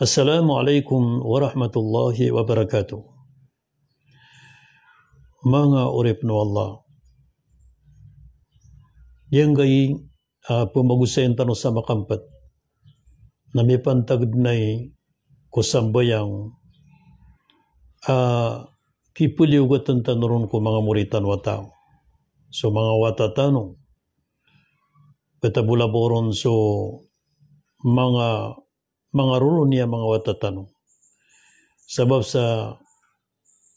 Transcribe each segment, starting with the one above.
Assalamualaikum warahmatullahi wabarakatuh. Mga urip no Allah. Yang gay pumagusayan tano sa makampat na may pantagad na kusambayang kipuliugatan tanuron ko mga muritan wata. So mga wata tanong katabulaboron so mga rulo niya mga watatanong. Sabab sa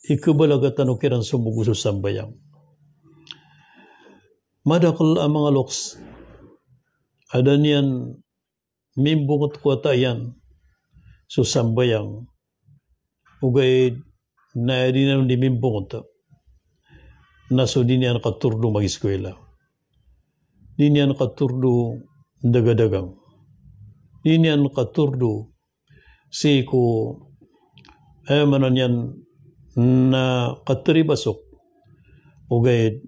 ikubalagatan o kiran sumuguso sambayang. Madakal ang mga loks. Ada niyan mimbungot ko atayan so sambayang. Ugay na din di mimbungot. Naso din niyan katurdo mag-eskwela. Din niyan katurdo dagadagang. Inian katurdo si ko manan yan na katribasok ugay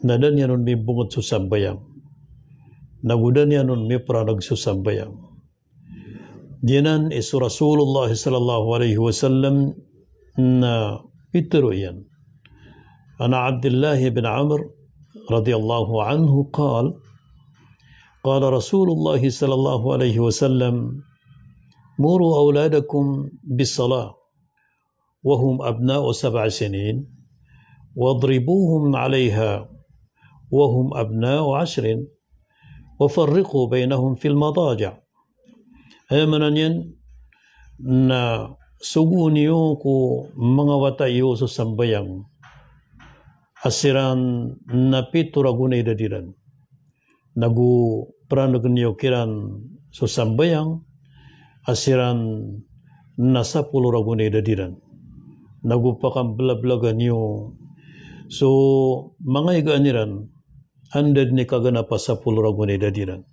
nadan yan nun may bungot susambayang nagudan yan nun may pranag susambayang diyanan iso Rasulullah sallallahu alaihi wasallam na itero yan ana Abdullah bin Amr radiyallahu anhu قال رسول الله صلى الله عليه وسلم مروا أولادكم بالصلاة وهم أبناء 7 سنين واضربوهم عليها وهم أبناء 10 وفرقوا بينهم في المضاجع منن na suguniyo ko mga watayo sa sambayang asiran na pituragunay dadiran nagu pranag niyo kiran so sambayang asiran nasa puluragunay dadiran nagu pakambla-blagan niyo so mga iganiran andad ni kaganapa sa puluragunay dadiran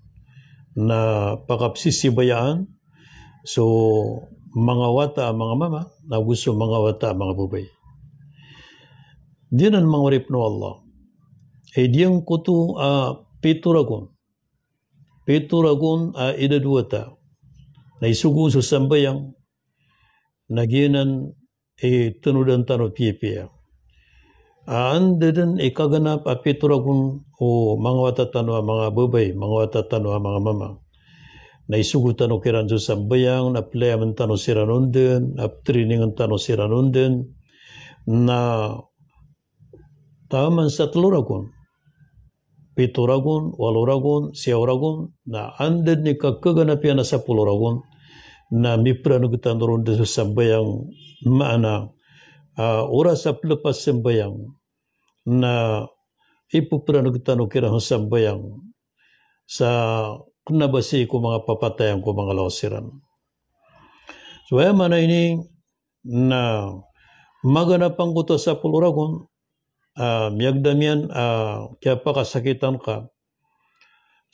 na pakapsisibayaan so mga wata mga mama na gusto mga wata mga bubay diyan ang mga rip no Allah diyang kuto Peturagon idaduata na isugo sa sambayang naginan tunudan tano piya. Andadan kaganap Peturagon o mga watatano mga babay, mga watatano mga mama. Na isugo tano kiran sa sambayang na playaman tano siranunden, na trainingan tano siranunden na taman sa tluragon. Pituragon, waluragon, siawragon, na andad ni kakaganapian na sa puluragon, na mipranugutan ron sa sambayang maana, oras sa pelepas sambayang, na ipupranugutan o kirang sambayang, sa kunabasi ko mga papatayan ko mga lawasiran. So, mana ini, na maganapang ko to sa puluragon, miyagdamian kaya pakasakitan ka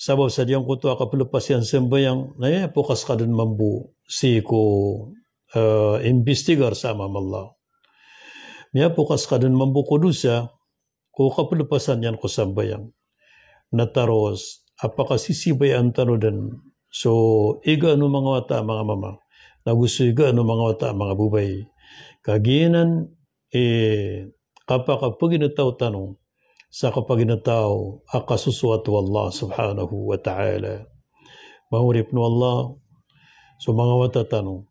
sabab sa diyang kuto akapulupas yan sembayang na po kaskadan mambu si ko investigar sa Allah miya po kaskadan mambu kudusya ko kapulupasan yan ko sambayang nataros apakasisibayan tanodan so iga no mga wata mga mama nagusto iga no mga wata mga bubay kaginan kapag paginataw tanong sa kapaginataw akasusuatu Allah subhanahu wa ta'ala mahurip no Allah so mga watatanong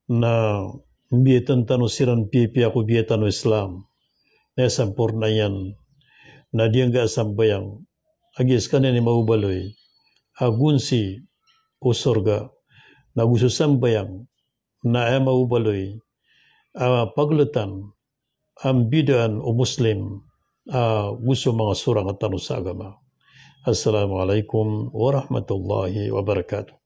na biyatan tanong siran pipi ako biyatan no Islam na sampur na yan na diyang gasambayang agis ka na ni maubaloy agunsi o sorga na gusto sambayang na maubaloy paglutan ang bidaan o Muslim gusto mga surang at tanong sa agama. Assalamualaikum warahmatullahi wabarakatuh.